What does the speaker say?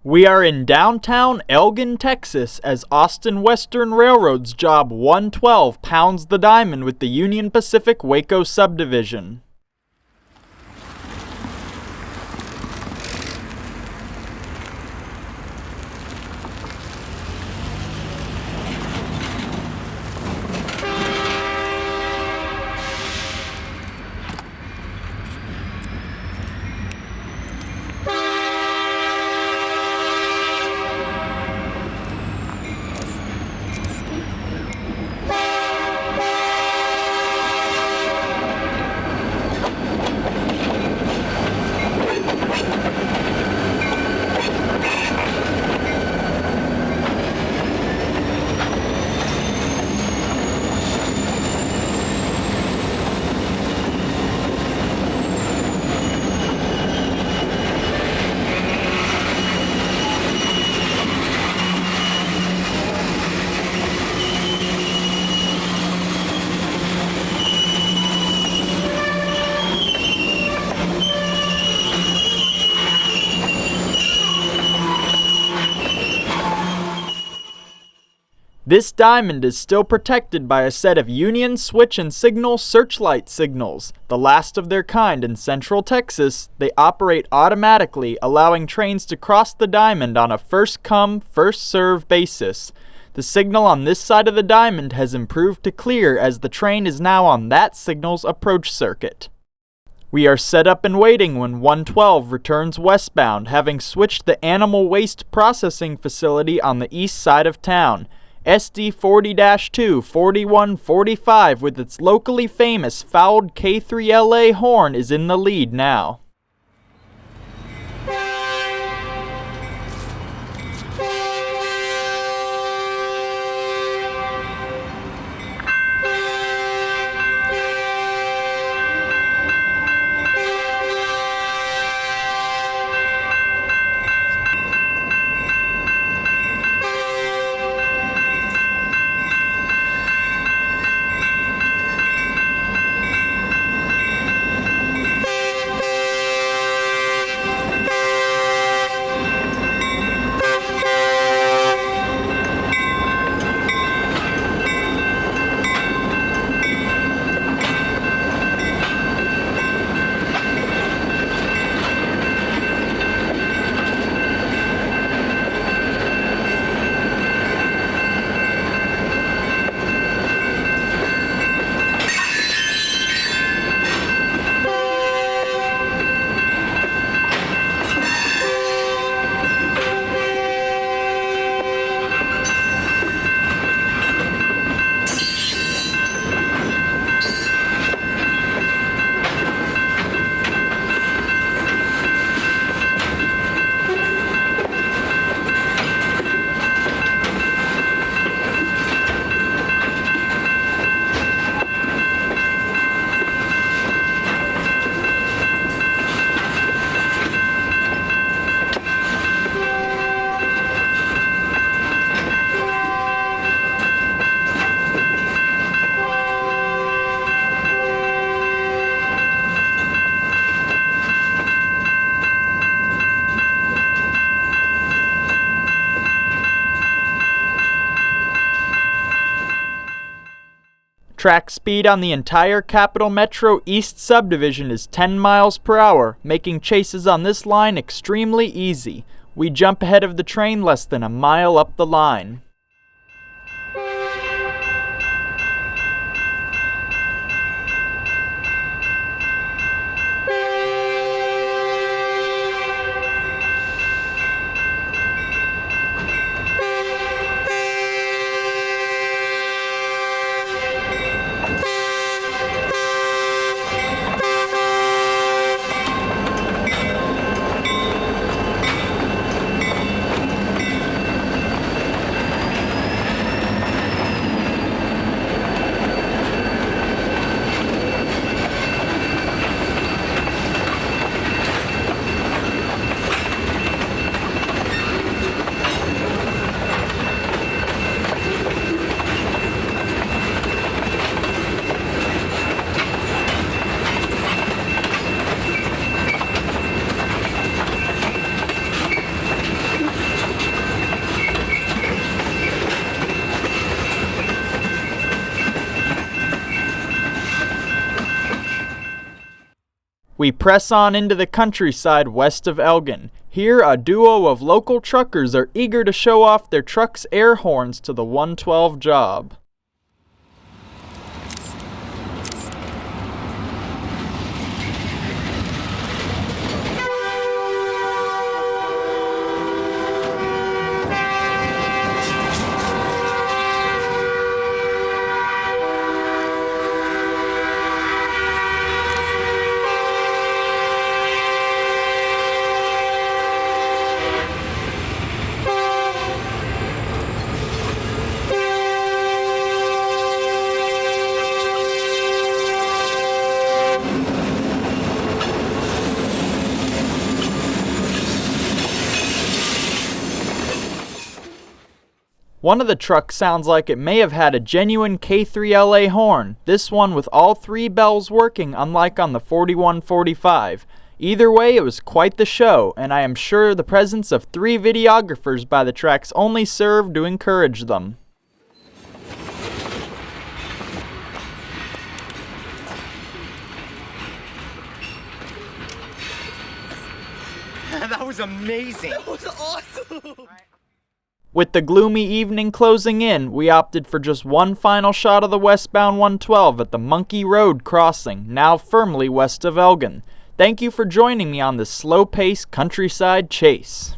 We are in downtown Elgin, Texas, as Austin Western Railroad's Job 112 pounds the diamond with the Union Pacific Waco Subdivision. This diamond is still protected by a set of Union switch and signal searchlight signals. The last of their kind in Central Texas, they operate automatically, allowing trains to cross the diamond on a first-come, first-served basis. The signal on this side of the diamond has improved to clear as the train is now on that signal's approach circuit. We are set up and waiting when 112 returns westbound, having switched the animal waste processing facility on the east side of town. SD 40-2 4145 with its locally famous fouled K3LA horn is in the lead now. Track speed on the entire Capital Metro East Subdivision is 10 miles per hour, making chases on this line extremely easy. We jump ahead of the train less than a mile up the line. We press on into the countryside west of Elgin. Here, a duo of local truckers are eager to show off their truck's air horns to the 112 job. One of the trucks sounds like it may have had a genuine K3LA horn, this one with all three bells working unlike on the 4145. Either way, it was quite the show, and I am sure the presence of 3 videographers by the tracks only served to encourage them. That was amazing! That was awesome! With the gloomy evening closing in, we opted for just one final shot of the westbound 112 at the Monkey Road crossing, now firmly west of Elgin. Thank you for joining me on this slow-paced countryside chase.